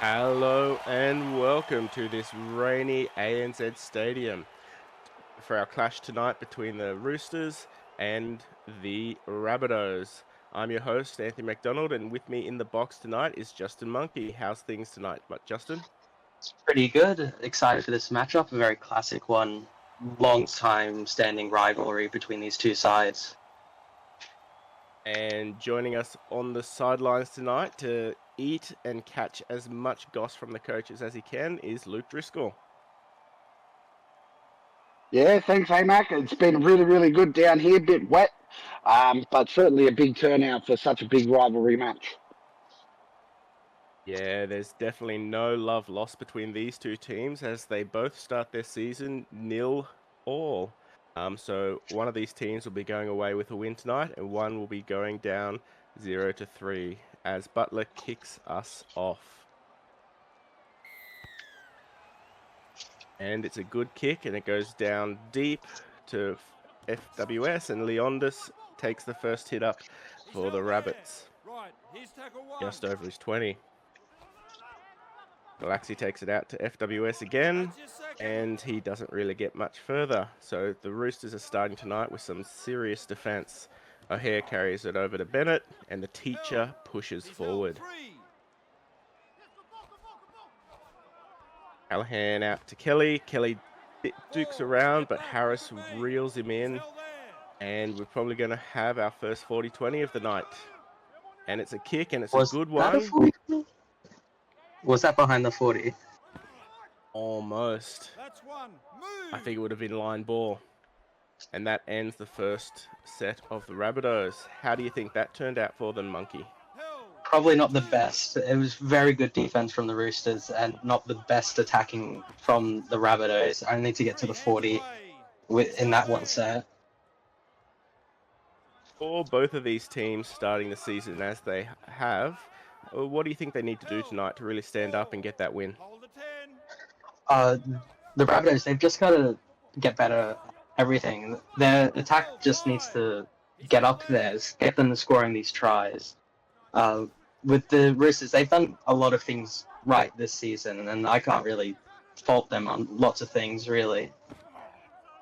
Hello and welcome to this rainy ANZ Stadium for our clash tonight between the Roosters and the Rabbitohs. I'm your host, Anthony McDonald, and with me in the box tonight is Justin Monkey. How's things tonight, Justin? It's pretty good. Excited for this matchup. A very classic one. Long time standing rivalry between these two sides. And joining us on the sidelines tonight to eat and catch as much goss from the coaches as he can is Luke Driscoll. Yeah, thanks, Mac. It's been really good down here, bit wet, but certainly a big turnout for such a big rivalry match. Yeah, there's definitely no love lost between these two teams as they both start their season 0-all. So one of these teams will be going away with a win tonight, and one will be going down 0-3 as Butler kicks us off. And it's a good kick, and it goes down deep to FWS, and Leondis takes the first hit up for the Rabbits. Just over his 20. Galaxy takes it out to FWS again, and he doesn't really get much further. So the Roosters are starting tonight with some serious defence. O'Hare carries it over to Bennett, and the teacher pushes forward. Callahan out to Kelly. Kelly dukes around, but Harris reels him in, and we're probably going to have our first 40-20 of the night. And it's a kick, and it's a good one. Was that behind the 40? Almost. I think it would have been line ball. And that ends the first set of the Rabbitohs. How do you think that turned out for them, Monkey? Probably not the best. It was very good defense from the Roosters and not the best attacking from the Rabbitohs. Only to get to the 40 in that one set. For both of these teams starting the season as they have, what do you think they need to do tonight to really stand up and get that win? The Rabbitohs, they've just got to get better at everything. Their attack just needs to get up there, get them scoring these tries. With the Roosters, they've done a lot of things right this season, and I can't really fault them on lots of things, really.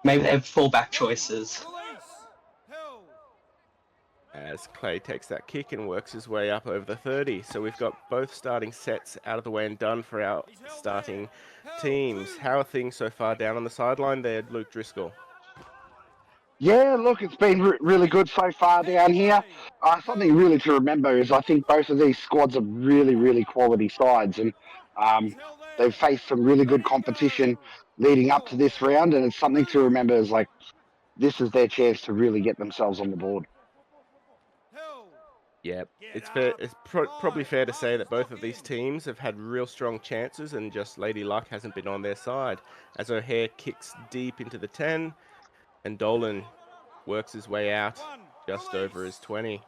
Maybe they have fullback choices. As Clay takes that kick and works his way up over the 30. So we've got both starting sets out of the way and done for our starting teams. How are things so far down on the sideline there, Luke Driscoll? Yeah, look, it's been really good so far down here. Something really to remember is I think both of these squads are really quality sides, and they've faced some really good competition leading up to this round, and it's something to remember is like this is their chance to really get themselves on the board. Yeah, it's fair. It's probably fair to say that both of these teams have had real strong chances and just Lady Luck hasn't been on their side. As O'Hare kicks deep into the 10 and Dolan works his way out just over his 20.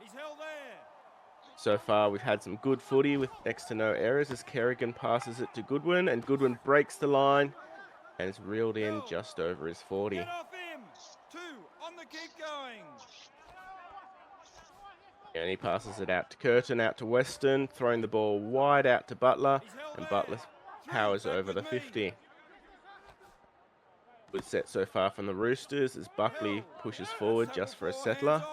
So far, we've had some good footy with next to no errors as Kerrigan passes it to Goodwin, and Goodwin breaks the line and is reeled in just over his 40. And he passes it out to Curtin, out to Weston, throwing the ball wide out to Butler, and Butler powers over the 50. Good set so far from the Roosters as Buckley pushes forward just for a settler.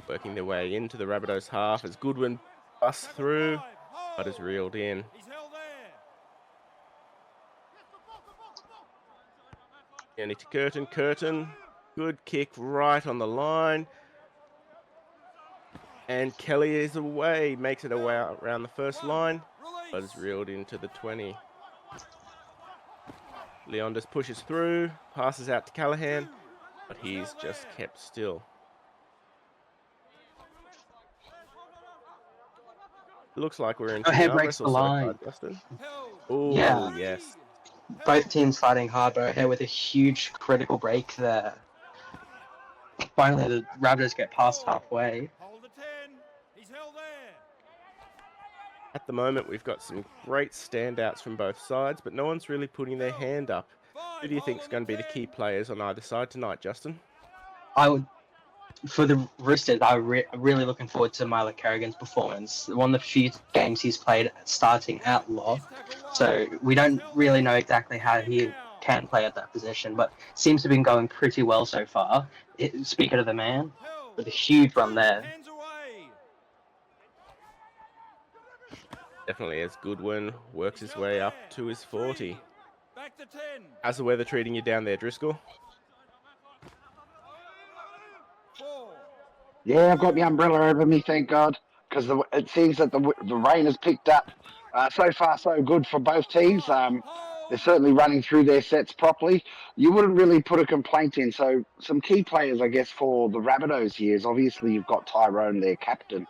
Working their way into the Rabbitohs half as Goodwin busts through, but is reeled in. Down to Curtin. Curtin, good kick right on the line. And Kelly is away, makes it away around the first line, but is reeled into the 20. Leondis pushes through, passes out to Callahan, but he's just kept still. It looks like we're into O'Hare breaks the line. Justin. Oh, yeah. Yes. Both teams fighting hard, but O'Hare with a huge critical break there. Finally, the Rabbitohs get past halfway. At the moment, we've got some great standouts from both sides, but no one's really putting their hand up. Who do you think is going to be the key players on either side tonight, Justin? I would for the Roosters, I'm really looking forward to Milo Kerrigan's performance. One of the few games he's played starting out lock, so we don't really know exactly how he can play at that position, but seems to have been going pretty well so far. Speaking of the man, with a huge run there. Definitely as Goodwin works his way up to his 40. How's the weather treating you down there, Driscoll? Yeah, I've got the umbrella over me, thank God, because it seems that the rain has picked up. So far, so good for both teams. They're certainly running through their sets properly. You wouldn't really put a complaint in. So some key players, I guess, for the Rabbitohs here is obviously you've got Tyrone, their captain.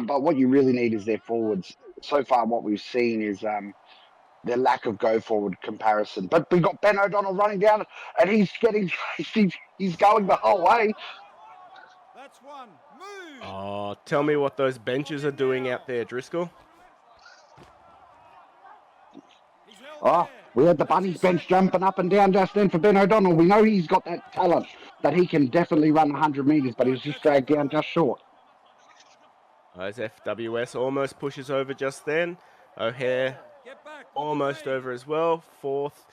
But what you really need is their forwards. So far, what we've seen is their lack of go-forward comparison. But we've got Ben O'Donnell running down, and he's going the whole way. Oh, tell me what those benches are doing out there, Driscoll. Oh, we had the Bunnies bench jumping up and down just then for Ben O'Donnell. We know he's got that talent that he can definitely run 100 metres, but he was just dragged down just short. As FWS almost pushes over just then. O'Hare almost over as well. Fourth,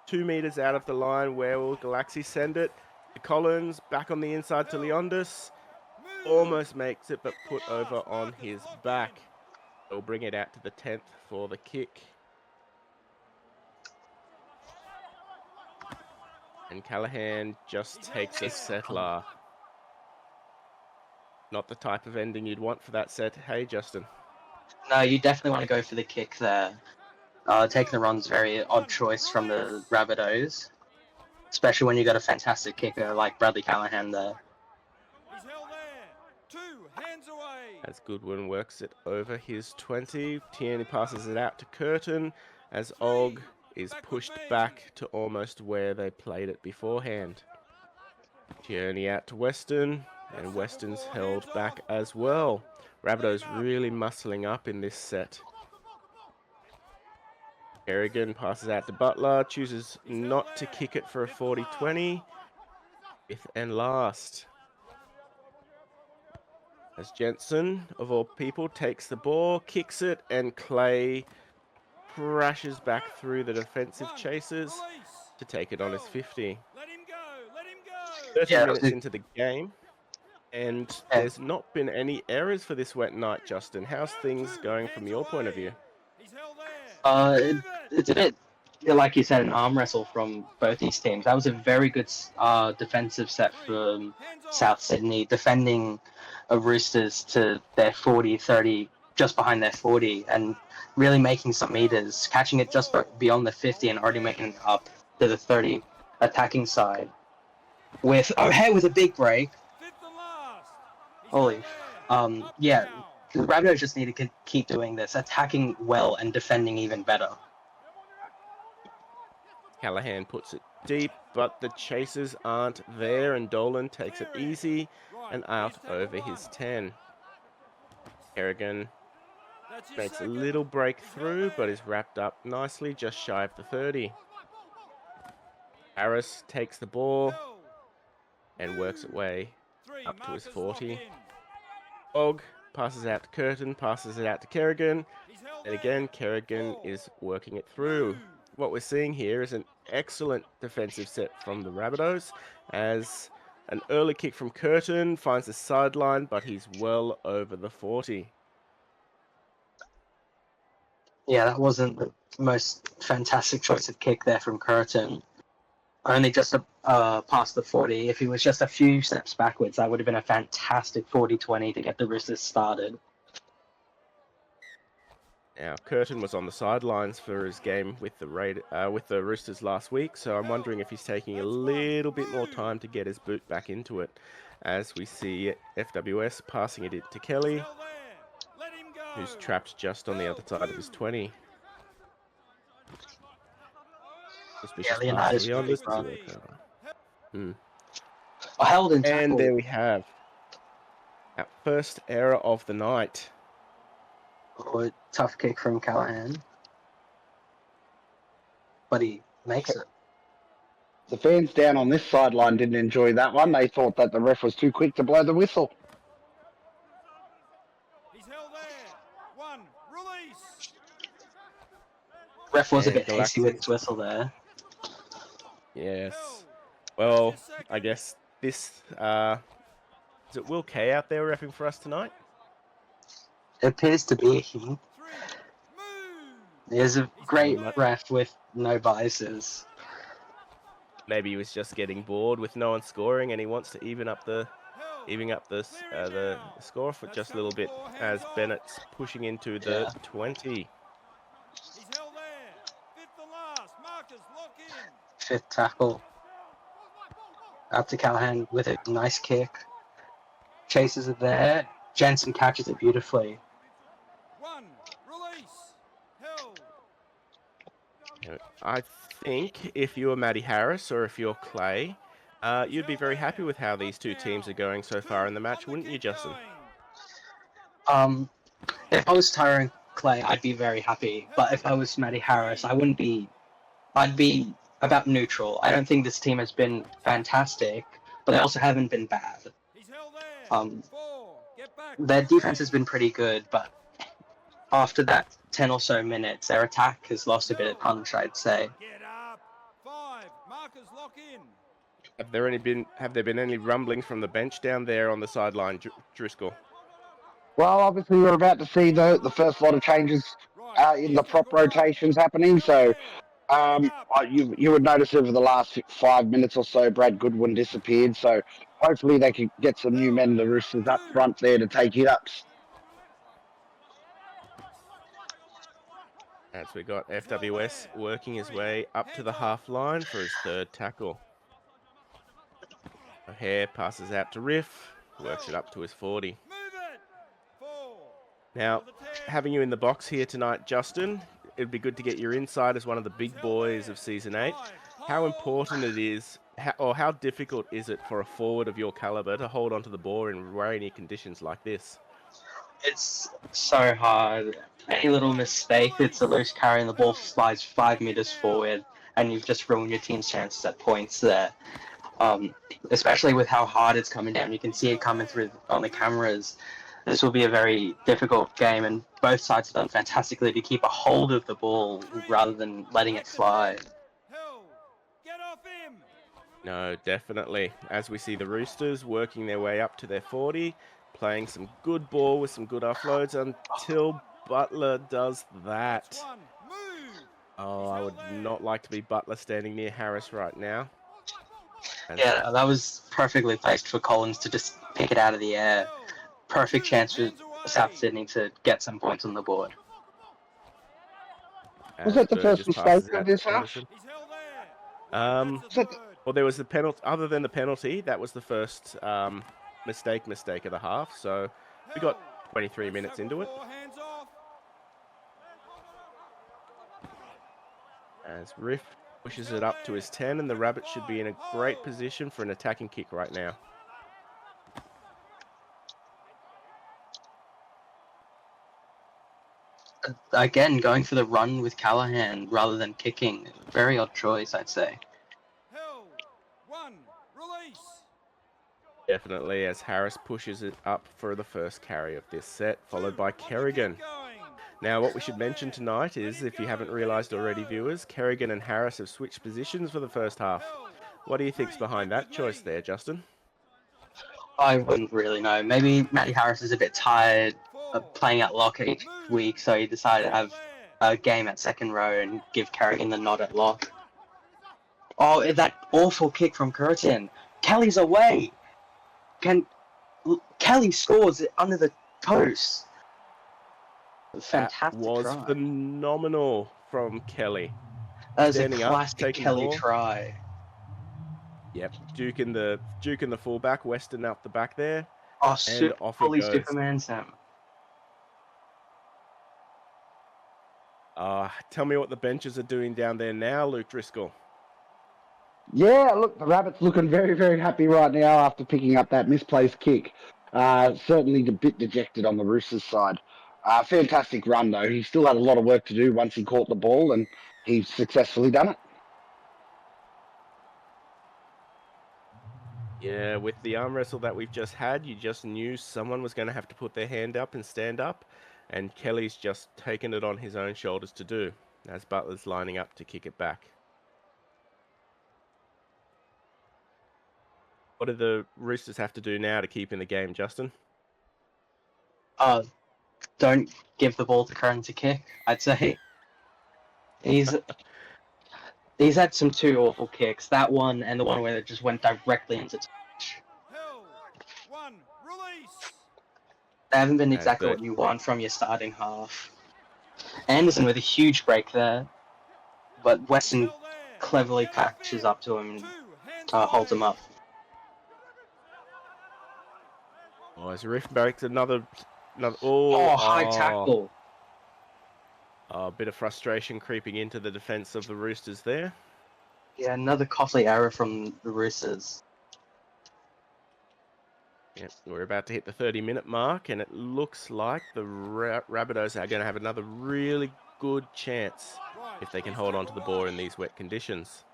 2 metres out of the line. Where will Galaxy send it? To Collins, back on the inside to Leondis. Almost makes it, but put over on his back. They'll bring it out to the 10th for the kick. And Callahan just takes a settler. Not the type of ending you'd want for that set. Hey, Justin. No, you definitely want to go for the kick there. Taking the run's very odd choice from the Rabbitohs, especially when you got a fantastic kicker like Bradley Callahan there. As Goodwin works it over his 20, Tierney passes it out to Curtin as Og is pushed back to almost where they played it beforehand. Tierney out to Weston, and Weston's held back as well. Rabbitohs really muscling up in this set. Kerrigan passes out to Butler, chooses not to kick it for a 40-20. Fifth and last. As Jensen, of all people, takes the ball, kicks it, and Clay crashes back through the defensive chasers to take it on his 50. 30 minutes into the game, and there's not been any errors for this wet night, Justin. How's things going from your point of view? It's a bit, like you said, an arm wrestle from both these teams. That was a very good defensive set from South Sydney, defending Roosters to their 40, 30, just behind their 40, and really making some meters, catching it just beyond the 50 and already making it up to the 30 attacking side. With O'Hare with a big break. Holy. Yeah, the Rabbitohs just need to keep doing this, attacking well and defending even better. Callahan puts it deep, but the chasers aren't there, and Dolan takes it easy and out over his 10. Kerrigan makes a little breakthrough, but is wrapped up nicely just shy of the 30. Harris takes the ball and works its way up to his 40. Og passes out to Curtin, passes it out to Kerrigan, and again Kerrigan is working it through. What we're seeing here is an excellent defensive set from the Rabbitohs, as an early kick from Curtin finds the sideline, but he's well over the 40. Yeah, that wasn't the most fantastic choice of kick there from Curtin. Only just past the 40. If he was just a few steps backwards, that would have been a fantastic 40-20 to get the Roosters started. Now, Curtin was on the sidelines for his game with the Roosters last week, so I'm wondering if he's taking a little bit more time to get his boot back into it, as we see FWS passing it to Kelly, who's trapped just on the other side of his 20. Held in tackle. And there we have our first error of the night. Oh, tough kick from Callahan. But he makes it. The fans down on this sideline didn't enjoy that one. They thought that the ref was too quick to blow the whistle. He's held there. One, release. Ref was a And bit hasty with his whistle there. Yes. Well, I guess this is it Will Kay out there repping for us tonight? It appears to be he. Move. He is a great ref with no biases. Maybe he was just getting bored with no one scoring, and he wants to even up the score for just a little bit as Bennett's pushing into the 20. He's held there. Fifth and last. Markers lock in. Fifth tackle. Out to Callahan with a nice kick. Chases it there. Jensen catches it beautifully. One, release. Held. I think if you were Matty Harris or if you're Clay, you'd be very happy with how these two teams are going so far in the match, wouldn't you, Justin? If I was Tyrone Clay, I'd be very happy. But if I was Matty Harris, I wouldn't be. I'd be about neutral. I don't think this team has been fantastic, but they also haven't been bad. Their defense has been pretty good, but after that 10 or so minutes, their attack has lost a bit of punch, I'd say. Get up. 5. Markers lock in. Have there been any rumblings from the bench down there on the sideline, Driscoll? Well, obviously we're about to see the first lot of changes in the prop rotations happening. So you would notice over the last 5 minutes or so, Brad Goodwin disappeared. So hopefully they can get some new men, the Roosters, up front there to take hit-ups. As we got FWS working his way up to the half line for his third tackle. O'Hare passes out to Riff, works it up to his 40. Now, having you in the box here tonight, Justin, it'd be good to get your insight as one of the big boys of Season 8. How important it is, or how difficult is it for a forward of your calibre to hold onto the ball in rainy conditions like this? It's so hard. Any little mistake, it's a loose carry and the ball flies 5 meters forward, and you've just ruined your team's chances at points there. Especially with how hard it's coming down. You can see it coming through on the cameras. This will be a very difficult game, and both sides have done fantastically to keep a hold of the ball rather than letting it fly. Get off him. No, definitely. As we see the Roosters working their way up to their 40, playing some good ball with some good offloads until Butler does that. Oh, I would not like to be Butler standing near Harris right now. Yeah, that was perfectly placed for Collins to just pick it out of the air. Perfect chance for South Sydney to get some points on the board. Was that the first mistake of this half? Well, there was the penalty. Other than the penalty, that was the first mistake of the half. So we got 23 minutes into it. As Riff pushes it up to his 10, and the Rabbits should be in a great position for an attacking kick right now. Again, going for the run with Callahan rather than kicking. Very odd choice, I'd say. Definitely, as Harris pushes it up for the first carry of this set, followed by Kerrigan. Now, what we should mention tonight is, if you haven't realised already, viewers, Kerrigan and Harris have switched positions for the first half. What do you think's behind that choice there, Justin? I wouldn't really know. Maybe Matty Harris is a bit tired of playing at lock each week, so he decided to have a game at second row and give Kerrigan the nod at lock. Oh, that awful kick from Curtin. Kelly's away. Kelly scores it under the post. Fantastic That was try. phenomenal from Kelly. That was a Standing up, classic taking Kelly the ball. try. Yep, Duke in the fullback, Weston up the back there. Oh, and off he fully goes. Superman Sam. Tell me what the benches are doing down there now, Luke Driscoll. Yeah, look, the Rabbits looking very, very happy right now after picking up that misplaced kick. Certainly a bit dejected on the Roosters side. Fantastic run, though. He still had a lot of work to do once he caught the ball, and he's successfully done it. Yeah, with the arm wrestle that we've just had, you just knew someone was going to have to put their hand up and stand up, and Kelly's just taken it on his own shoulders to do, as Butler's lining up to kick it back. What do the Roosters have to do now to keep in the game, Justin? Don't give the ball to Curran to kick, I'd say. He's had some 2 awful kicks. That one and the one where it just went directly into touch. Held. 1. Release. They haven't been As exactly the- what you want from your starting half. Anderson with a huge break there, but Weston Held there. cleverly Yellow catches field. up to him 2. and Hands holds him away. up. Oh, as Riff breaks another High tackle. A bit of frustration creeping into the defense of the Roosters there. Yeah, another costly error from the Roosters. Yep, we're about to hit the 30-minute mark, and it looks like the Rabbitohs are going to have another really good chance Right. if they can hold on to the ball in these wet conditions.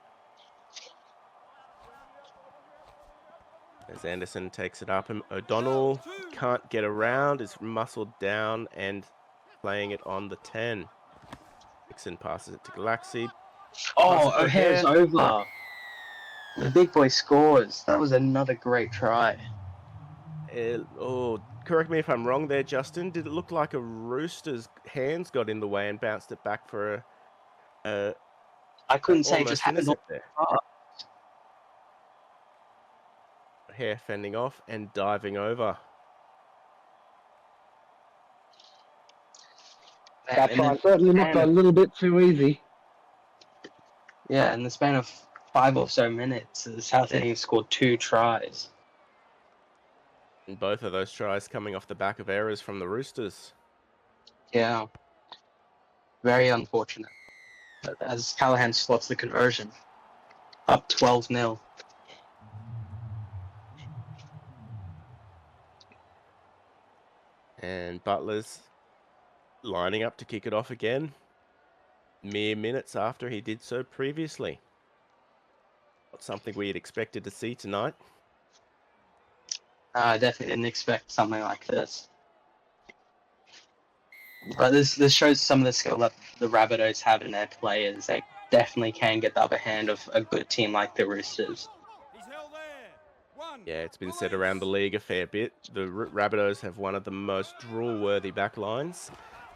As Anderson takes it up, and O'Donnell can't get around, is muscled down and playing it on the 10. Dixon passes it to Galaxy. O'Hare's over. The big boy scores. That was another great try. Correct me if I'm wrong there, Justin. Did it look like a Rooster's hands got in the way and bounced it back for a I couldn't say it just almost happened. intercept there? Hare fending off and diving over. That try certainly looked a little bit too easy. Yeah, in the span of 5 or so minutes, the South Indians scored 2 tries. And both of those tries coming off the back of errors from the Roosters. Yeah. Very unfortunate. But as Callahan slots the conversion. Up 12-0. And Butler's lining up to kick it off again, mere minutes after he did so previously. Not something we had expected to see tonight. I definitely didn't expect something like this. But this shows some of the skill that the Rabbitohs have in their players. They definitely can get the upper hand of a good team like the Roosters. He's held there. 1. Yeah, it's been said around the league a fair bit. The Rabbitohs have one of the most drool-worthy backlines.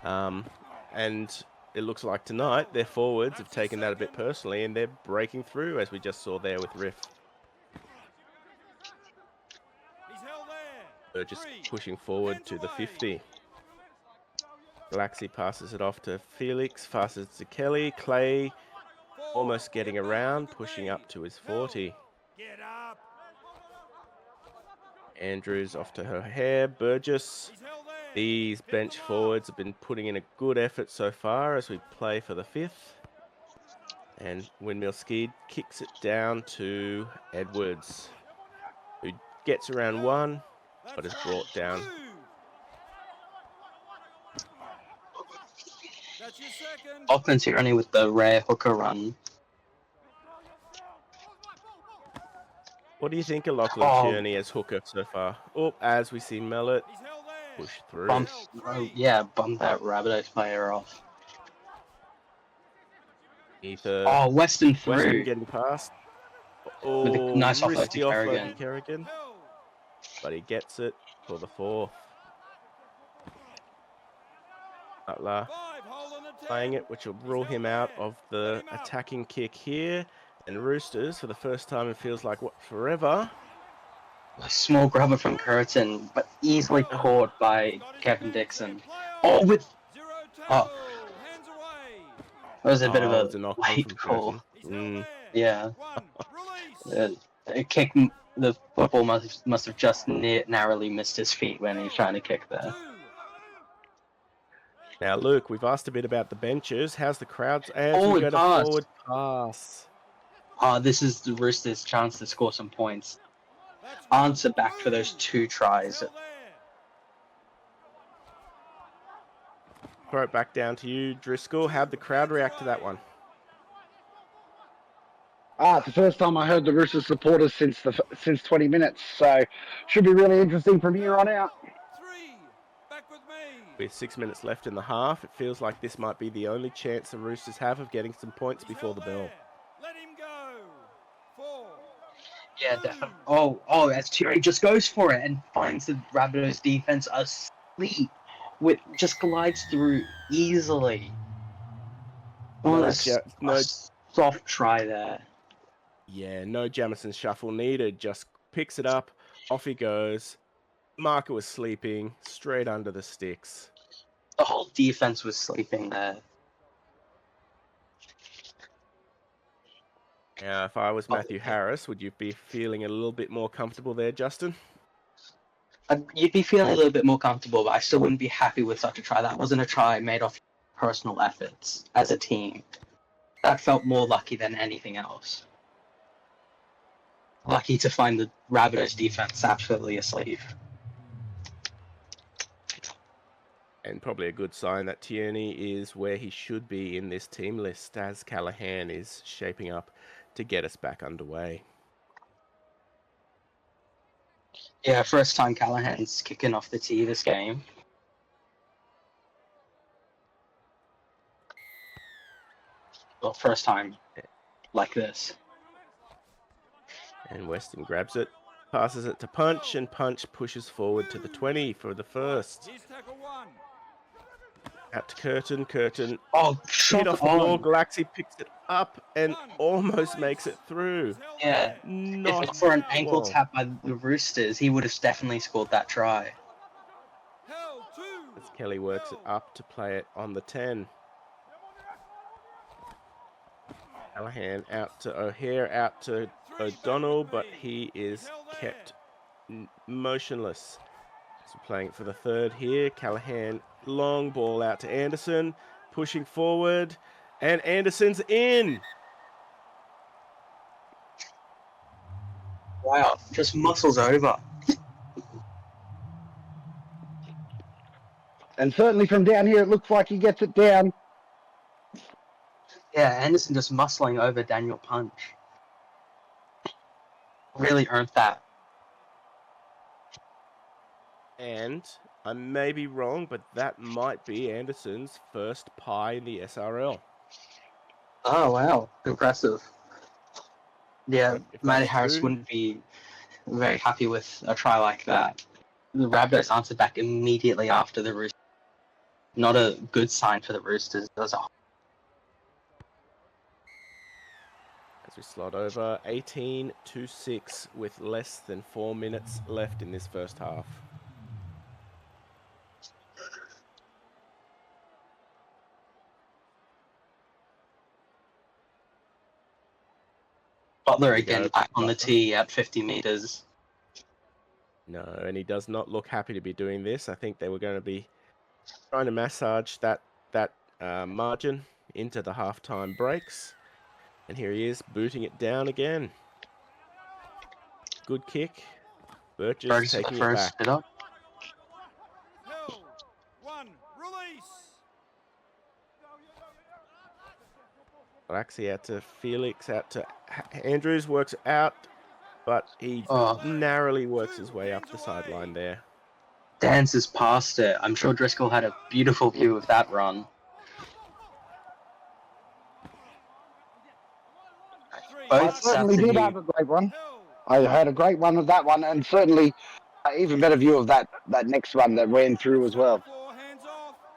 And it looks like tonight their forwards have taken that a bit personally and they're breaking through, as we just saw there with Riff. He's held there. They're just 3. pushing forward Hands to the away. 50. Galaxy passes it off to Felix, passes to Kelly. Clay 4. almost getting Get back around, with the pushing knee. up to his Held. 40. Get up. Andrews off to her hair. Burgess. He's held there. These bench forwards have been putting in a good effort so far as we play for the 5th. And Windmill Ski kicks it down to Edwards, who gets around 1, but is brought down. That's your second. Auckland's here only with the rare hooker run. What do you think of Lachlan Tierney as hooker so far? Oh, as we see Mellot He's held there. push through. Bump that Rabbitohs player off. Weston through. Weston getting past. With a nice offload to risky Kerrigan. Held. But he gets it for the 4th. Butler 5. Holding a 10. playing it, which will rule him out of the attacking kick here. And Roosters, for the first time, it feels like forever. A small grubber from Curtin, but easily caught by Kevin Dixon. With 0 tackle. Hands away. that was a bit of it's a knock on late from call. Curtin. He's held there. Yeah. 1. Release. A kick. The football must have just narrowly missed his feet when he was trying to kick there. 2. Now, Luke, we've asked a bit about the benches. How's the crowds? As we Forward go to pass. forward pass. This is the Roosters' chance to score some points. That's Answer back for those 2 tries. held there. Throw it back down to you, Driscoll. How'd the crowd react to that one? It's the first time I heard the Roosters supporters since 20 minutes, so should be really interesting from here on out. 3. Back with me. With 6 minutes left in the half, it feels like this might be the only chance the Roosters have of getting some points before the bell. Let him go. 4. Yeah, definitely. Oh, as Thierry just goes for it and finds the Rabbitohs defense asleep, just glides through easily. No Soft try there. Yeah, no Jamison shuffle needed. Just picks it up, off he goes. Marker was sleeping, straight under the sticks. The whole defense was sleeping there. Now, if I was Matthew Harris, would you be feeling a little bit more comfortable there, Justin? You'd be feeling a little bit more comfortable, but I still wouldn't be happy with such a try. That wasn't a try made off personal efforts as a team. That felt more lucky than anything else. Lucky to find the Rabbitohs defense absolutely asleep. And probably a good sign that Tierney is where he should be in this team list, as Callaghan is shaping up to get us back underway. Yeah, first time Callaghan's kicking off the tee this game. Well, first time like this. And Weston grabs it, passes it to Punch, and Punch pushes forward to the 20 for the first. Here's tackle 1. Out to Curtin. Curtin Oh, hit shot off the ball. on. Galaxy picks it up and almost makes it through. Yeah. If Not not for an ankle well. tap by the Roosters, he would have definitely scored that try. Held 2. As Kelly works it up to play it on the 10. Callahan out to O'Hare, out to O'Donnell, but he is kept motionless. So playing it for the third here. Callahan, long ball out to Anderson, pushing forward, and Anderson's in. Wow, just muscles over. And certainly from down here, it looks like he gets it down. Yeah, Anderson just muscling over Daniel Punch. Really earned that. And I may be wrong, but that might be Anderson's first pie in the SRL. Oh, wow. Impressive. Yeah, If Matty that's Harris true, wouldn't be very happy with a try like that. The Rabbitohs answered back immediately after the Roosters. Not a good sign for the Roosters as a whole. as we slot over 18-6 with less than 4 minutes left in this first half. Butler again back on the tee at 50 meters. No, and he does not look happy to be doing this. I think they were going to be trying to massage that margin into the halftime breaks. And here he is, booting it down again. Good kick. Burgess taking it back. Held. 1. Release. Galaxy out to Felix, out to Andrews, works out, but he narrowly works his way up the sideline there. Dances past it. I'm sure Driscoll had a beautiful view of that run. I certainly did have a great one. I had a great one of that one, and certainly an even better view of that next one that ran through as well.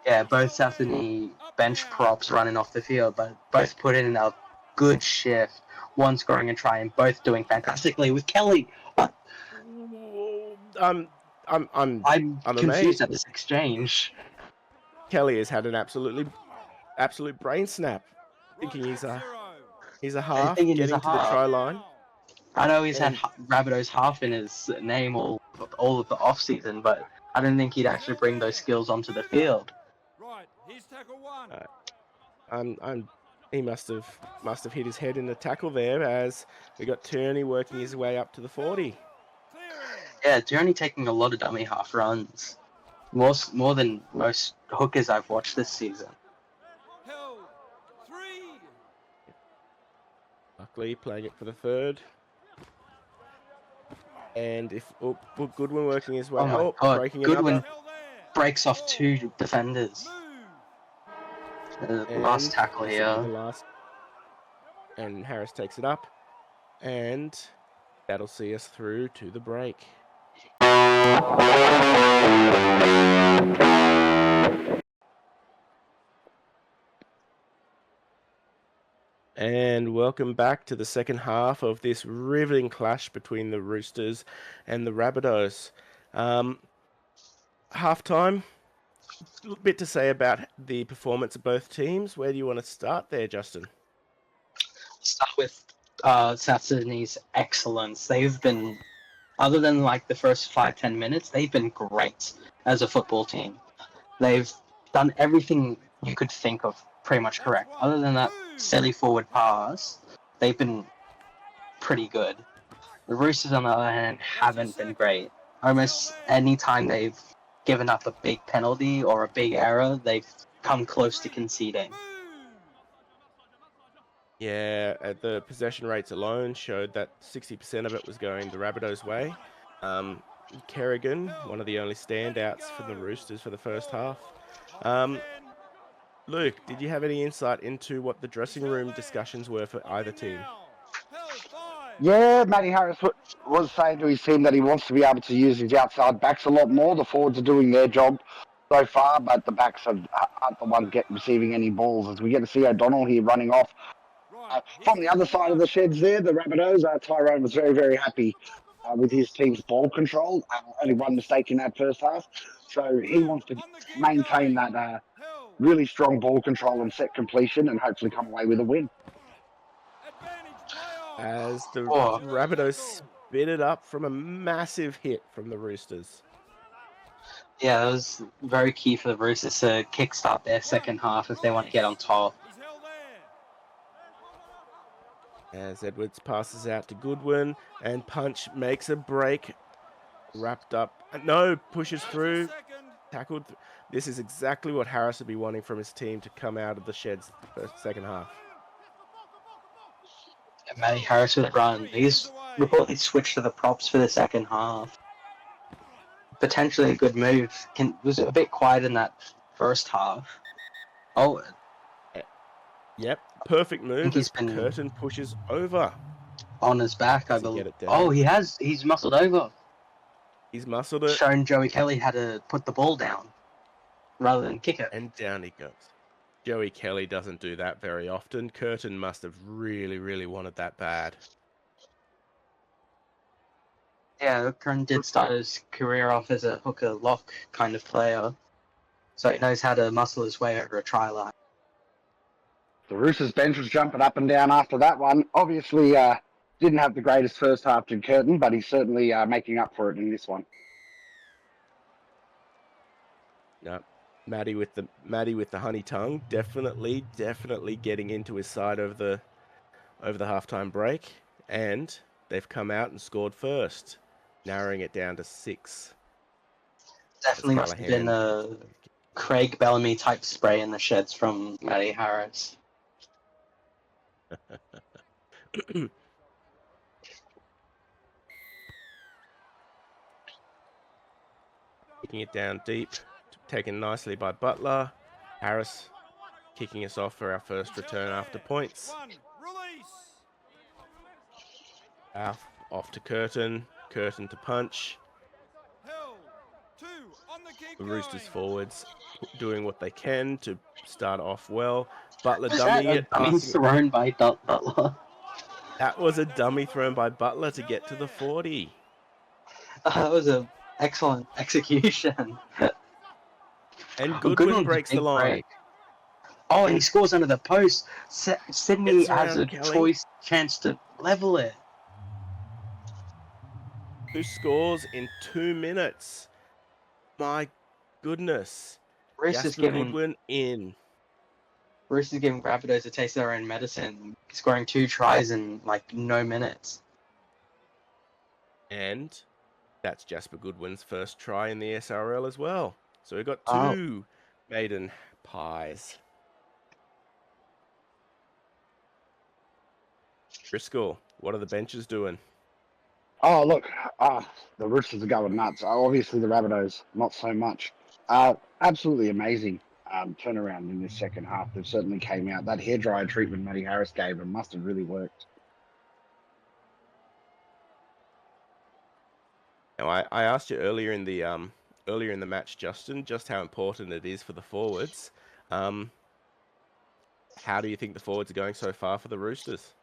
Yeah, both Saturday bench props running off the field, but both put in a good shift. One scoring a try and both doing fantastically with Kelly. I'm confused amazed. at this exchange. Kelly has had an absolute brain snap, thinking he's a half thinking getting he's a to the half. try line. I know he's had Rabbitohs half in his name all of the off season, but I didn't think he'd actually bring those skills onto the field. Right, here's tackle 1. He must have hit his head in the tackle there, as we got Tierney working his way up to the 40. Yeah, Tierney taking a lot of dummy half runs, more than most hookers I've watched this season. Held 3. Buckley playing it for the third. And if Goodwin working his way. Oh my God, breaking Goodwin another. breaks off 2 defenders. Last tackle this will be here. the last. And Harris takes it up. And that'll see us through to the break. And welcome back to the second half of this riveting clash between the Roosters and the Rabbitohs. Halftime, a bit to say about the performance of both teams. Where do you want to start there, Justin? Start with South Sydney's excellence. They've been, other than like the first 5-10 minutes, they've been great as a football team. They've done everything you could think of pretty much correct. Other than that silly forward pass, they've been pretty good. The Roosters, on the other hand, haven't been great. Almost any time they've given up a big penalty or a big error, they've come close to conceding. Yeah, the possession rates alone showed that 60% of it was going the Rabbitohs' way. Kerrigan, one of the only standouts from the Roosters for the first half. Luke, did you have any insight into what the dressing room discussions were for either team? Yeah, Matty Harris was saying to his team that he wants to be able to use his outside backs a lot more. The forwards are doing their job so far, but the backs aren't the ones receiving any balls. As we get to see O'Donnell here running off. From the other side of the sheds there, the Rabbitohs, Tyrone was very, very happy with his team's ball control. Only one mistake in that first half. So he wants to maintain that really strong ball control and set completion and hopefully come away with a win. As the Rabbitohs spit it up from a massive hit from the Roosters. Yeah, it was very key for the Roosters to kickstart their second half if they want to get on top. As Edwards passes out to Goodwin, and Punch makes a break, wrapped up. No, pushes through, tackled. This is exactly what Harris would be wanting from his team to come out of the sheds for the second half. And Matty Harris with run. He's reportedly switched to the props for the second half. Potentially a good move. Was a bit quiet in that first half. Oh, yep, perfect move. He's been Curtin pushes over on his back, I believe. Oh, he has. He's muscled over. He's muscled it. Showing Joey Kelly how to put the ball down rather than kick it. And down he goes. Joey Kelly doesn't do that very often. Curtin must have really, really wanted that bad. Yeah, Curtin did start his career off as a hooker lock kind of player. So he knows how to muscle his way over a try line. The Roosters bench was jumping up and down after that one. Obviously, didn't have the greatest first half to Curtin, but he's certainly making up for it in this one. No, Matty with the honey tongue, definitely getting into his side over the halftime break, and they've come out and scored first, narrowing it down to 6. Definitely must have been a Craig Bellamy type spray in the sheds from Matty Harris. Kicking it down deep, taken nicely by Butler. Harris kicking us off for our first return after points. Off to Curtin. Curtin to Punch. The Roosters forwards doing what they can to start off well. Butler dummying it. Dummy thrown by Butler. That was a dummy thrown by Butler to get to the 40. That was an excellent execution. And Goodwin breaks the line. Oh, and he scores under the post. Sydney has a chance to level it. Who scores in 2 minutes? My goodness. Roosters giving Goodwin in. Roosters giving Rabbitohs a taste of their own medicine, scoring 2 tries in like no minutes. And that's Jasper Goodwin's first try in the SRL as well. So we've got 2 maiden pies. Driscoll, what are the benches doing? Oh, look, the Roosters are going nuts. Obviously, the Rabbitohs, not so much. Absolutely amazing turnaround in this second half. They've certainly came out. That hairdryer treatment Matty Harris gave them must have really worked. Now, I asked you earlier in the match, Justin, just how important it is for the forwards. How do you think the forwards are going so far for the Roosters?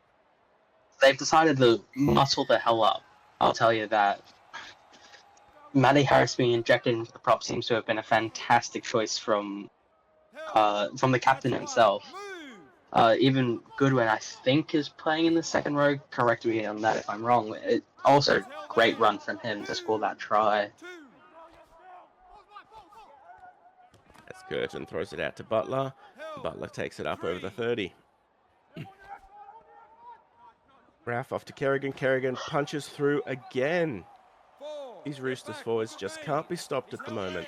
They've decided to muscle the hell up. I'll tell you that. Matty Harris being injected into the prop seems to have been a fantastic choice from the captain himself. Even Goodwin, I think, is playing in the second row. Correct me on that if I'm wrong. Also, great run from him to score that try. As Curtin throws it out to Butler. Butler takes it up over the 30. Ralph off to Kerrigan. Kerrigan punches through again. These Roosters forwards just can't be stopped at the moment.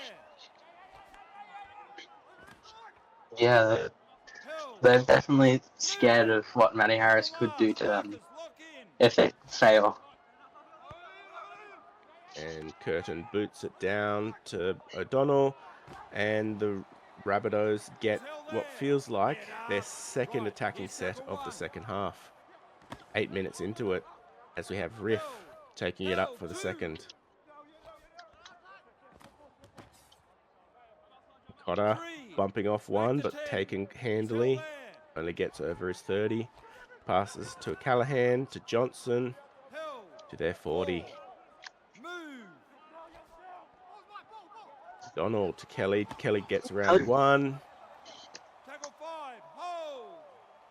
Yeah, they're definitely scared of what Matty Harris could do to them if they fail. And Curtin boots it down to O'Donnell. And the Rabbitohs get what feels like their second attacking set of the second half. 8 minutes into it, as we have Riff taking it up for the second. Cotter bumping off one, but taken handily. Only gets over his 30. Passes to Callahan, to Johnson, to their 40. Donald to Kelly. Kelly gets around one. Tackle 5, hold.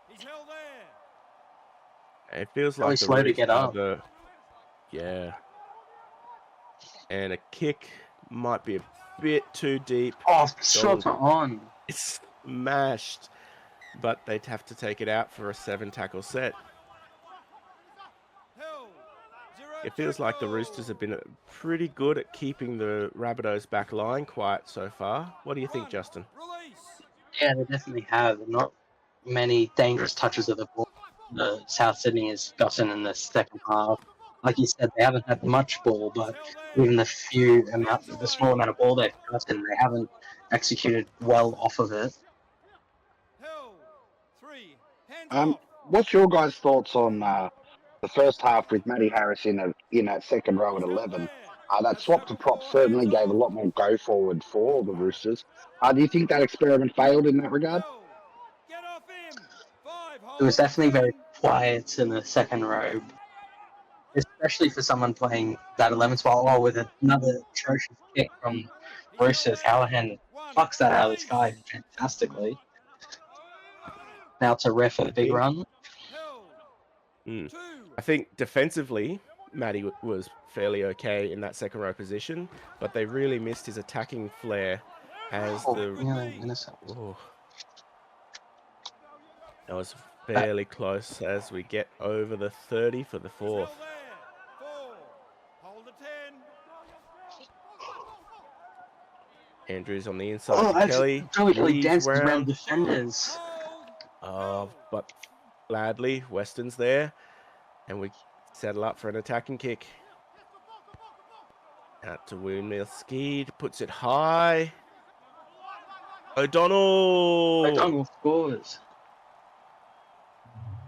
He's held there. It feels Really like the slow to get up. Yeah. And a kick might be a bit too deep. Oh, shot on. It's smashed. But they'd have to take it out for a 7-tackle set. It feels like the Roosters have been pretty good at keeping the Rabbitohs back line quiet so far. What do you think, Justin? Yeah, they definitely have. Not many dangerous touches of the ball. The South Sydney has gotten in the second half. Like you said, they haven't had much ball, but even the small amount of ball they've gotten, they haven't executed well off of it. What's your guys' thoughts on the first half with Matty Harris in that second row at 11? That swap to prop certainly gave a lot more go forward for the Roosters. Do you think that experiment failed in that regard? It was definitely very quiet in the second row, especially for someone playing that 11 spot. Oh, with another atrocious kick from Roosters, Callahan fucks that out of the sky fantastically. Now to Ref for the big run. I think defensively, Matty was fairly okay in that second row position, but they really missed his attacking flair as that was fairly close as we get over the 30 for the fourth. Andrews on the inside to Kelly. Totally danced around defenders. But gladly, Weston's there, and we settle up for an attacking kick. Out to Windmill-Skeed, puts it high. O'Donnell scores.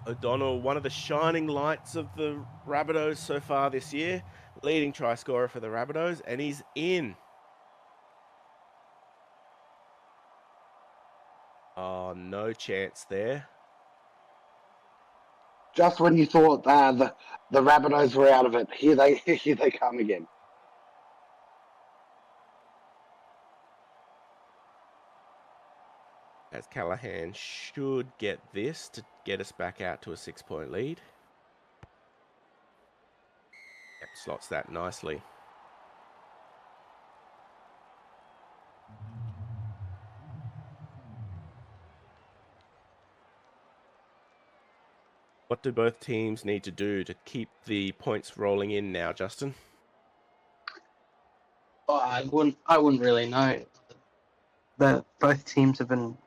O'Donnell, one of the shining lights of the Rabbitohs so far this year. Leading try scorer for the Rabbitohs, and he's in. Oh, no chance there. Just when you thought the Rabbitohs were out of it, here they come again. As Callahan should get this to get us back out to a 6-point lead. Yep, slots that nicely. What do both teams need to do to keep the points rolling in now, Justin? Oh, I wouldn't really know. Both teams have been.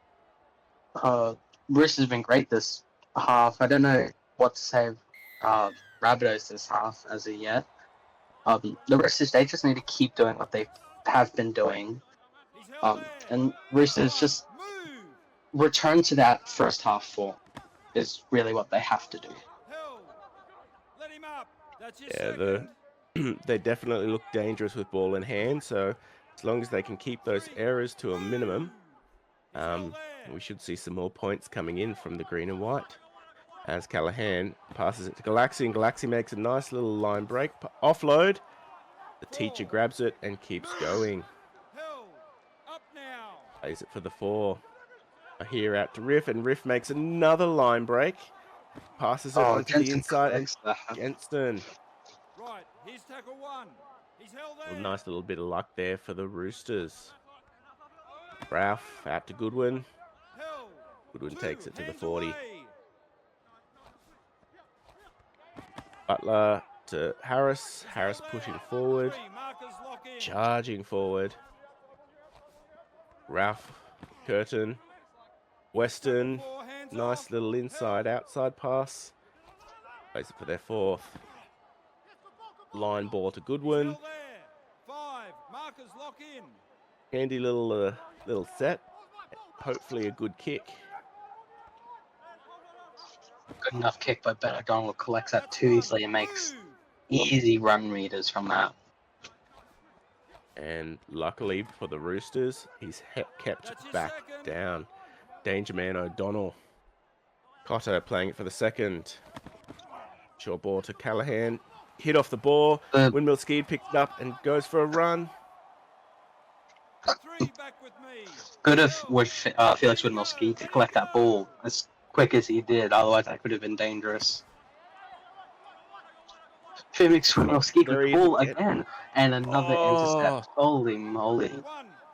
Roosters have been great this half. I don't know what to say Rabbitohs this half as of yet. The Roosters, they just need to keep doing what they have been doing. He's held there. And Roosters just Move. return to that first half form is really what they have to do. Held. Let him up. That's your Yeah, second. they definitely look dangerous with ball in hand. So as long as they can keep those errors to a minimum, He's held there. we should see some more points coming in from the green and white. As Callahan passes it to Galaxy, and Galaxy makes a nice little line break. Offload. The teacher grabs it and keeps going. Held. Up now. Plays it for the 4. Here out to Riff, and Riff makes another line break. Passes it onto the Jensen inside, and collects that. Genston. Right. Here's tackle 1. He's held there. A nice little bit of luck there for the Roosters. Ralph out to Goodwin. Held. Goodwin 2 takes it to the hands 40. away. Butler to Harris. Harris pushing forward. 3 markers lock in. Charging forward. Ralph, Curtin, Weston. 4 hands Nice off. little inside-outside pass. Plays it for their 4th. Line ball to Goodwin. Held there. 5 markers lock in. Handy little set. Hopefully a good kick. Good enough kick, but better Donald collects that too easily and makes Move. easy run readers from that. And luckily for the Roosters, he's kept That's your back second. down. Danger man O'Donnell. Cotter playing it for the 2nd. Short ball to Callahan. Hit off the ball. Windmill Skeed picks it up and goes for a run. 3 back with me. Good of Felix Widmowski to collect that ball as quick as he did, otherwise that could have been dangerous. Felix Widmowski with Very the ball easy. again, and another intercept. Holy moly. 1.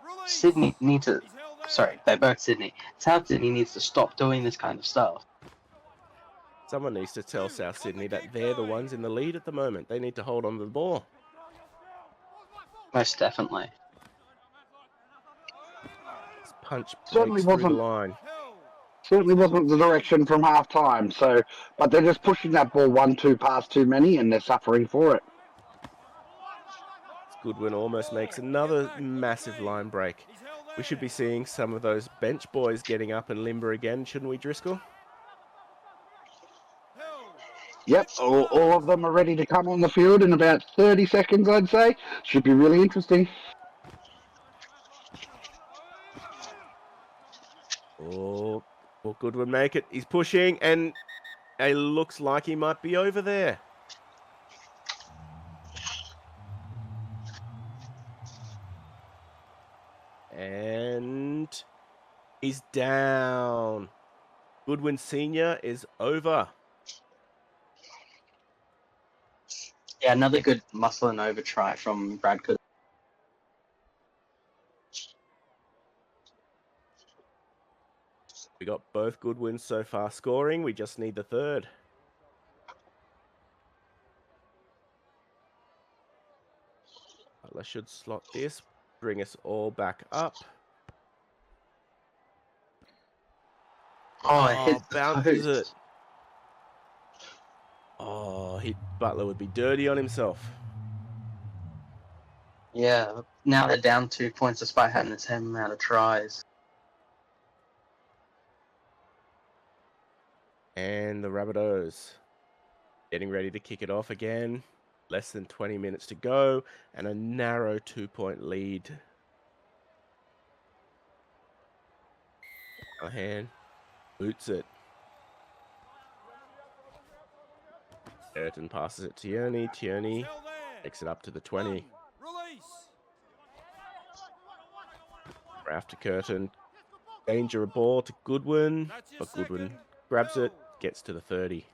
Release. Sydney need to... He's held there. Sorry, they're both Sydney. South Sydney needs to stop doing this kind of stuff. Someone needs to tell South Sydney that they're the ones in the lead at the moment. They need to hold on to the ball. Most definitely. This punch Certainly breaks through the wasn't- line. Held. Certainly wasn't the direction from half time. So, but they're just pushing that ball 1-2 past too many, and they're suffering for it. Goodwin almost makes another massive line break. He's held there. We should be seeing some of those bench boys getting up and limber again, shouldn't we, Driscoll? Held. Yep, all of them are ready to come on the field in about 30 seconds, I'd say. Should be really interesting. Oh, will Goodwin make it? He's pushing, and it looks like he might be over there. And he's down. Goodwin Sr. is over. Yeah, another good muscle and over try from Brad Good. We got both Goodwins so far scoring. We just need the 3rd. Butler should slot this, bring us all back up. Oh, it hit the bounces post. it. Oh, Butler would be dirty on himself. Yeah, now they're down 2 points despite having the same amount of tries. And the Rabbitohs getting ready to kick it off again. Less than 20 minutes to go, and a narrow 2-point lead. Callahan boots it. Burton passes it to Tierney. Tierney He's held there. takes it up to the 20. 1. Release. Ralph to Curtin. Danger a ball to Goodwin, That's your but Goodwin second. grabs it, Held. gets to the 30.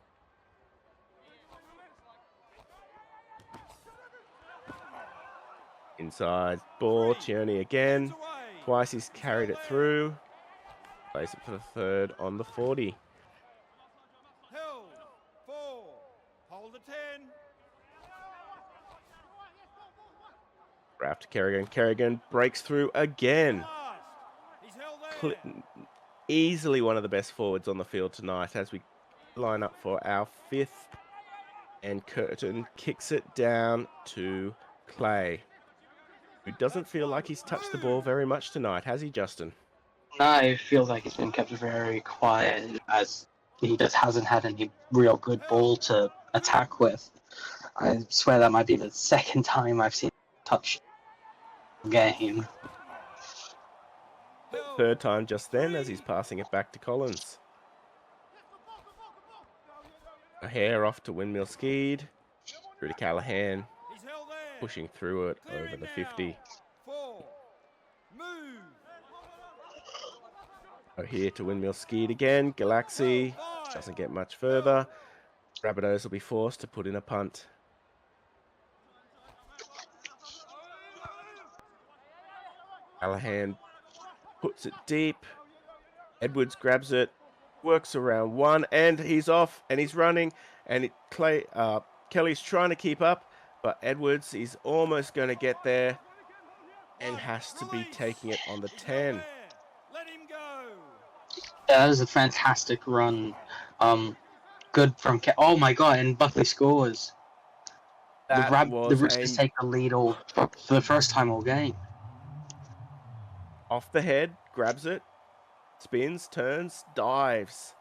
Inside ball, Tierney again. Hands away. Twice he's carried it through. Plays it for the 3rd on the 40. Held. 4. Hold the 10. Ralph to Kerrigan. Kerrigan breaks through again. Last. He's held there. Easily one of the best forwards on the field tonight as we line up for our 5th And Curtin kicks it down to Clay, who doesn't feel like he's touched the ball very much tonight, has he, Justin? No, it feels like he's been kept very quiet as he just hasn't had any real good ball to attack with. I swear that might be the second time I've seen him touch the game. Third time just then as he's passing it back to Collins. A hair off to Windmill Skeed. Through to Callahan. He's held there. Pushing through it Clear over him the now. 50. 4. Move. Here to Windmill Skeed again. Galaxy doesn't get much further. Rabbitohs will be forced to put in a punt. Callahan puts it deep. Edwards grabs it, works around one, and he's off, and he's running, and Kelly's trying to keep up, but Edwards is almost going to get there and has to be taking it on the 10. Let him go. Yeah, that was a fantastic run. Good from oh my god, and Buckley scores. The Roosters take the lead for the first time all game. Off the head, grabs it, spins, turns, dives.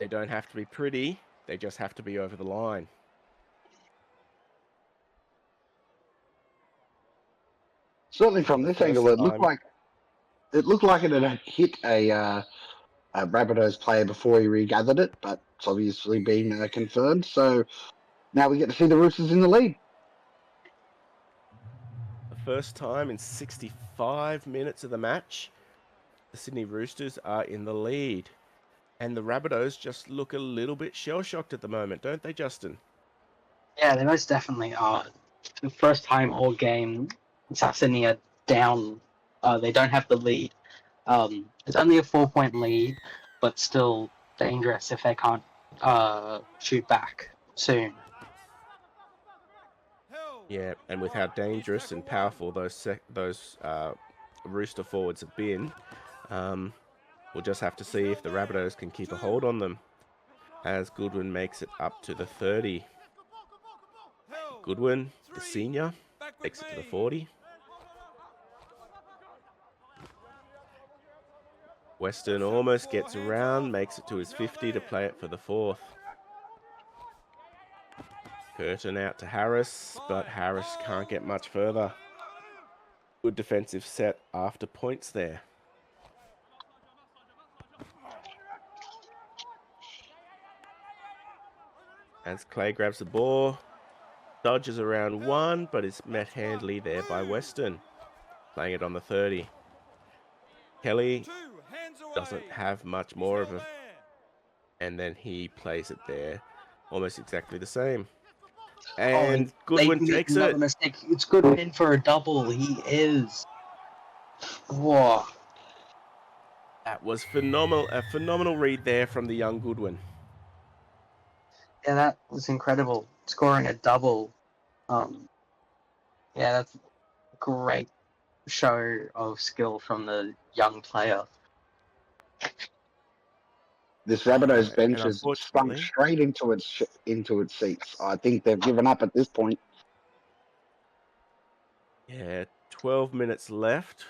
They don't have to be pretty, they just have to be over the line. Certainly from this angle, it looked like it had hit a Rabbitohs player before he regathered it, but it's obviously been confirmed. So now we get to see the Roosters in the lead. The first time in 65 minutes of the match, the Sydney Roosters are in the lead. And the Rabbitohs just look a little bit shell-shocked at the moment, don't they, Justin? Yeah, they most definitely are. The first time all game, South Sydney are down. They don't have the lead. It's only a 4-point lead, but still dangerous if they can't shoot back soon. Yeah, and with how dangerous and powerful those Rooster forwards have been, we'll just have to see if the Rabbitohs can keep a hold on them as Goodwin makes it up to the 30. Goodwin, the senior, takes it to the 40. Western almost gets around, makes it to his 50 to play it for the 4th. Curtin out to Harris, but Harris can't get much further. Good defensive set after points there. As Clay grabs the ball, dodges around one, but is met handily there by Weston, playing it on the 30. Kelly doesn't have much more of a, and then he plays it there, almost exactly the same. And Goodwin takes it. Mistake. It's Goodwin for a double. He is. Whoa. That was phenomenal. A phenomenal read there from the young Goodwin. Yeah, that was incredible. Scoring a double. Yeah, that's a great show of skill from the young player. This Rabbitohs bench has sprung straight into its seats. I think they've given up at this point. Yeah, 12 minutes left.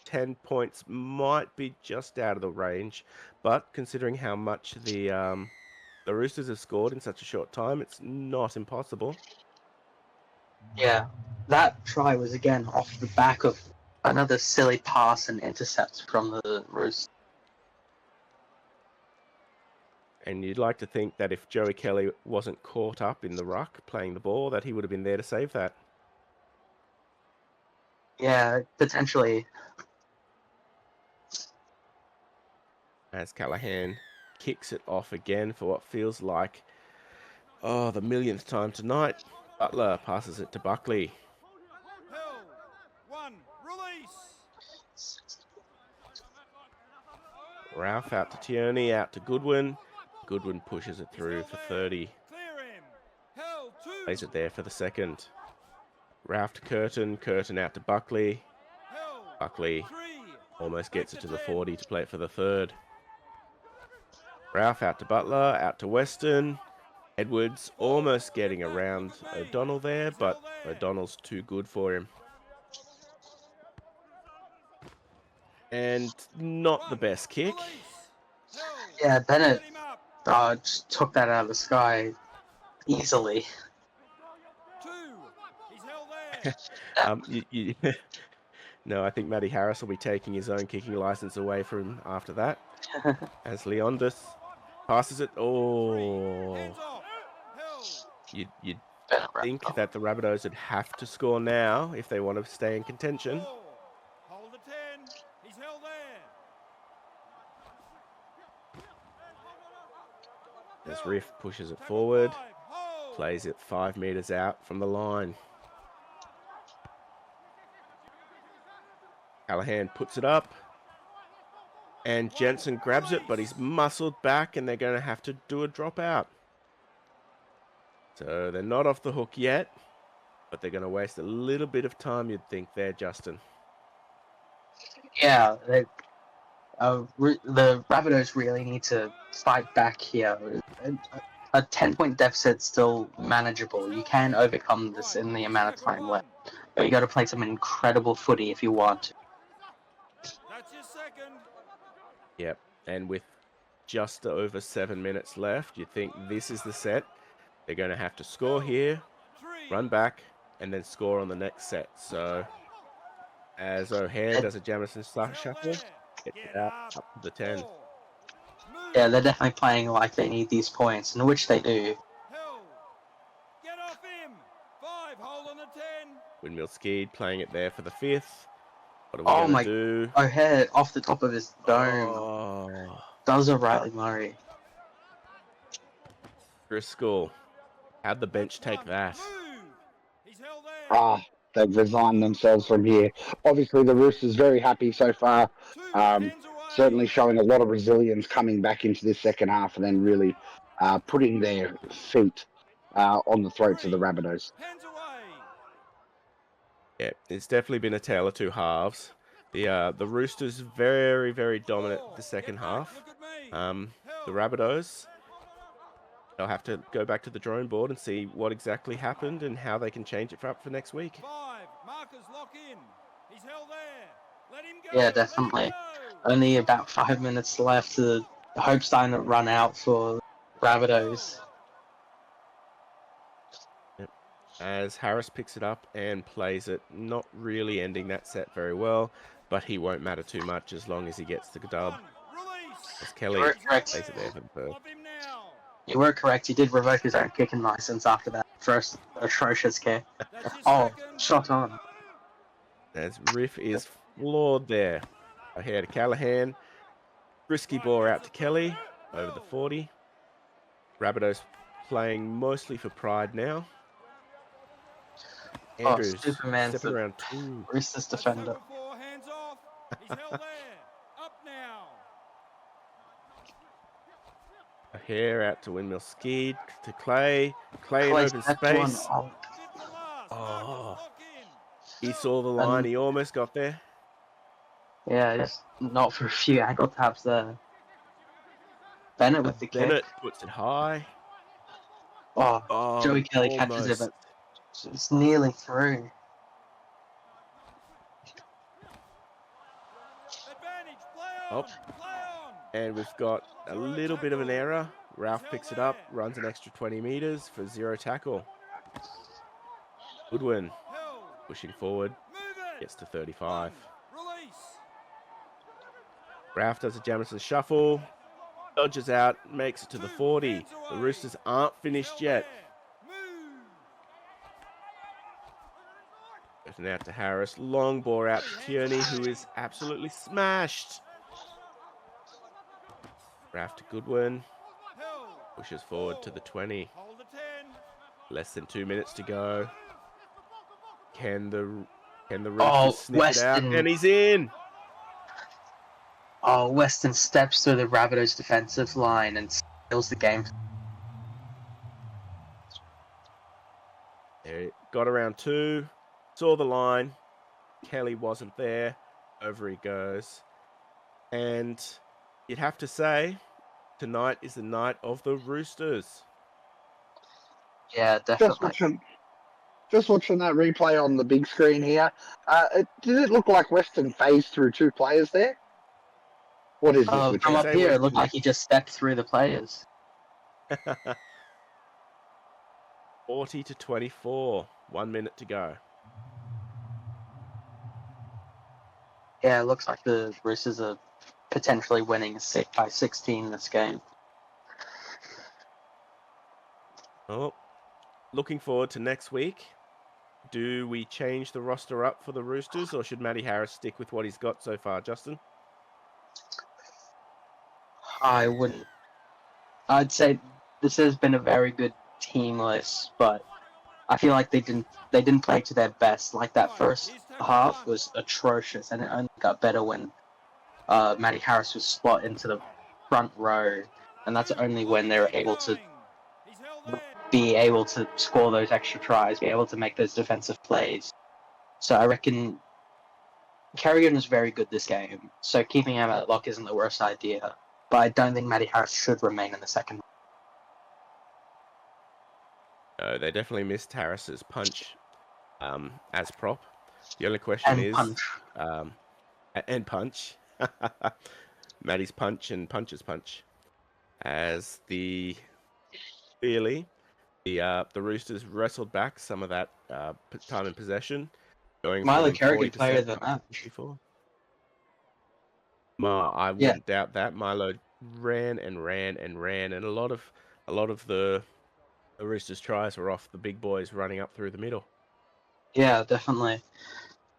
10 points might be just out of the range, but considering how much the Roosters have scored in such a short time, it's not impossible. Yeah, that try was again off the back of another silly pass and intercepts from the Roosters. And you'd like to think that if Joey Kelly wasn't caught up in the ruck playing the ball, that he would have been there to save that. Yeah, potentially. As Callahan kicks it off again for what feels like, the millionth time tonight. Butler passes it to Buckley. Held. 1. Release. Ralph out to Tierney, out to Goodwin. Goodwin pushes it through for 30. Clear him. Held. 2. Plays it there for the 2nd. Ralph to Curtin. Curtin out to Buckley. Held. Buckley 3. almost gets it to the 40 to play it for the 3rd. Ralph out to Butler, out to Weston. Edwards almost getting around O'Donnell there, but O'Donnell's too good for him. And not the best kick. Yeah, Bennett just took that out of the sky easily. No, I think Matty Harris will be taking his own kicking license away from him after that. As Leondis passes it. Oh, you'd think that the Rabbitohs would have to score now if they want to stay in contention. Hold the 10. He's held there. As Riff pushes it forward, plays it 5 meters out from the line. Callahan puts it up. And Jensen grabs it, but he's muscled back and they're going to have to do a dropout. So they're not off the hook yet, but they're going to waste a little bit of time, you'd think, there, Justin. Yeah, the Rabbitohs really need to fight back here. A 10-point deficit's still manageable. You can overcome this in the amount of time left. But you got to play some incredible footy if you want to. That's your second. Yep, and with just over 7 minutes left, you'd think this is the set. They're going to have to score here, run back, and then score on the next set. So as O'Hare does a Jamison shuffle, gets it out up to the 10. Yeah, they're definitely playing like they need these points, and which they do. Get off him. 5, hold on the 10. Windmill Skied playing it there for the 5th. What are we going to do? O'Hare off the top of his dome. Oh. Does a Riley Murray. Driscoll. How'd the bench take that? He's held there. They've resigned themselves from here. Obviously, the Roosters very happy so far. Certainly showing a lot of resilience coming back into this second half and then really putting their feet on the throats of the Rabbitohs. Hands away. Yeah, it's definitely been a tale of two halves. The Roosters very, very dominant the second half. The Rabbitohs, they'll have to go back to the drawing board and see what exactly happened and how they can change it up for next week. 5, markers lock in. He's held there. Let him go. Yeah, definitely. Only about 5 minutes left. The hope's starting to run out for Rabbitohs. Yep. As Harris picks it up and plays it, not really ending that set very well, but he won't matter too much as long as he gets the dub. As Kelly plays it there for the first. You were correct. He did revoke his own kicking license after that first atrocious kick. Oh, shot on. As Riff is floored there. Ahead to Callahan. Risky ball out to Kelly. Over the 40. Rabbitohs playing mostly for pride now. Andrews Superman stepping around 2. Roosters defender. Hands off. He's held there. Up now. Hair out to Windmill Skied to Clay. Clay in open space. Oh. He saw the line. He almost got there. Yeah, just not for a few ankle taps there. Bennett with the kick. Bennett puts it high. Oh, Joey Kelly catches it, but it's nearly through. Oh. And we've got a little bit of an error. Ralph picks it up, runs an extra 20 meters for 0 tackle. Goodwin pushing forward, gets to 35. Ralph does a Jamison shuffle, dodges out, makes it to the 40. The Roosters aren't finished yet. Goes out to Harris, long ball out to Tierney, who is absolutely smashed. Ralph to Goodwin, pushes forward to the 20. Less than 2 minutes to go. Can the Roosters sniff it out? And he's in! Oh, Weston steps through the Rabbitohs defensive line and steals the game. There, got around 2, saw the line. Kelly wasn't there. Over he goes. And you'd have to say tonight is the night of the Roosters. Yeah, Just definitely. watching that replay on the big screen here. Did it look like Weston phased through 2 players there? What is this? Which From I'd up say here, it Weston looked like he just stepped through the players. 40-24. 1 minute to go. Yeah, it looks like the Roosters are potentially winning by 16 this game. Oh, looking forward to next week. Do we change the roster up for the Roosters, or should Matty Harris stick with what he's got so far, Justin? I wouldn't. I'd say this has been a very good team list, but I feel like they didn't play to their best. Like that first half was atrocious, and it only got better when Matty Harris was slot into the front row, and that's only when they were able to score those extra tries, be able to make those defensive plays. So I reckon Kerrigan was very good this game, so keeping him at lock isn't the worst idea. But I don't think Matty Harris should remain in the second. No, they definitely missed Harris's punch as prop. The only question is... Punch. And punch. Matty's punch and Punch's punch. As clearly, the Roosters wrestled back some of that time in possession, going Milo from Kerrigan 40% player than up to that. 54. I wouldn't doubt that. Milo ran, and a lot of the Roosters tries were off the big boys running up through the middle. Yeah, definitely.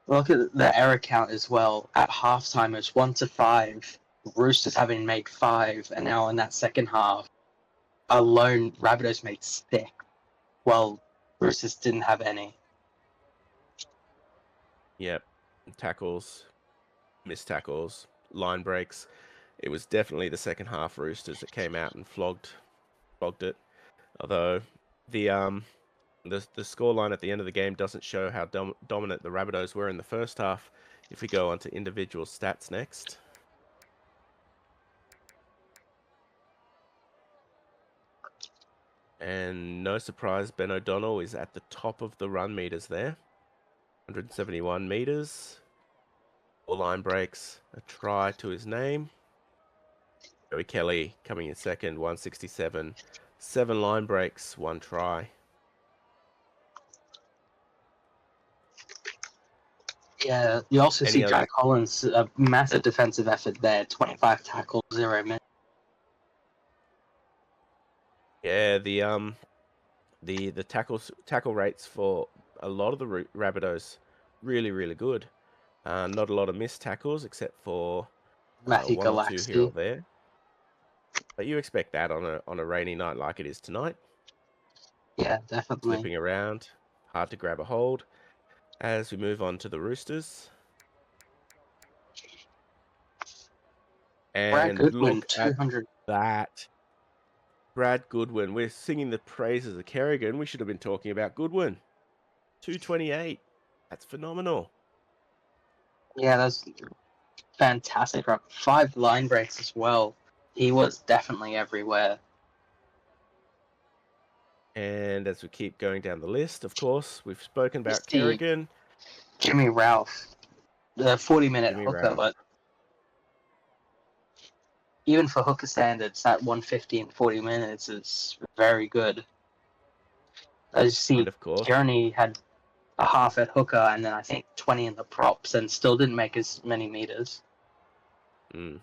Look at the error count as well. At halftime, it's 1-5. Roosters having made 5, and now in that second half, alone, Rabbitohs made 6. Well, Roosters didn't have any. Yep, tackles, missed tackles, line breaks. It was definitely the second half Roosters that came out and flogged it. Although the scoreline at the end of the game doesn't show how dominant the Rabbitohs were in the first half. If we go on to individual stats next. And no surprise, Ben O'Donnell is at the top of the run meters there. 171 meters. 4 line breaks, a try to his name. Joey Kelly coming in second, 167. 7 line breaks, 1 try. Yeah, you also Any see other- Jack Collins, a massive defensive effort there, 25 tackles, 0 minutes. Yeah, the tackle rates for a lot of the Rabbitohs really good. Not a lot of missed tackles except for Matthew 1 or 2 here or Galaxy. there. But you expect that on a rainy night like it is tonight. Yeah, definitely. Slipping around, hard to grab a hold. As we move on to the Roosters. Brad And Goodwin, look at 200. that. Brad Goodwin. We're singing the praises of Kerrigan. We should have been talking about Goodwin. 228. That's phenomenal. Yeah, that's fantastic. 5 line breaks as well. He was definitely everywhere. And as we keep going down the list, of course, we've spoken about See Kerrigan. Jimmy Ralph, the 40-minute Jimmy hooker, Ralph. but even for hooker standards, that 150 in 40 minutes is very good. I see And of course, Kearney had a half at hooker and then I think 20 in the props and still didn't make as many meters. and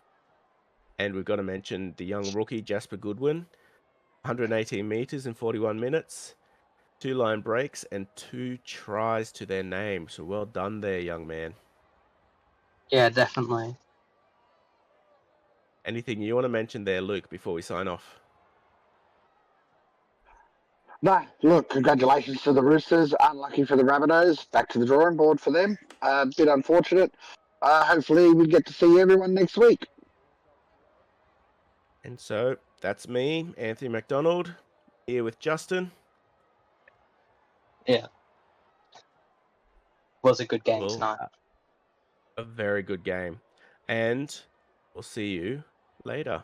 we've got to mention the young rookie, Jasper Goodwin. 118 meters in 41 minutes. 2 line breaks and 2 tries to their name. So well done there, young man. Yeah, definitely. Anything you want to mention there, Luke, before we sign off? No, look, congratulations to the Roosters. Unlucky for the Rabbitohs. Back to the drawing board for them. A bit unfortunate. Hopefully we get to see everyone next week. And so that's me, Anthony McDonald, here with Justin. Yeah. Was a good game Well, tonight. a very good game. And we'll see you later.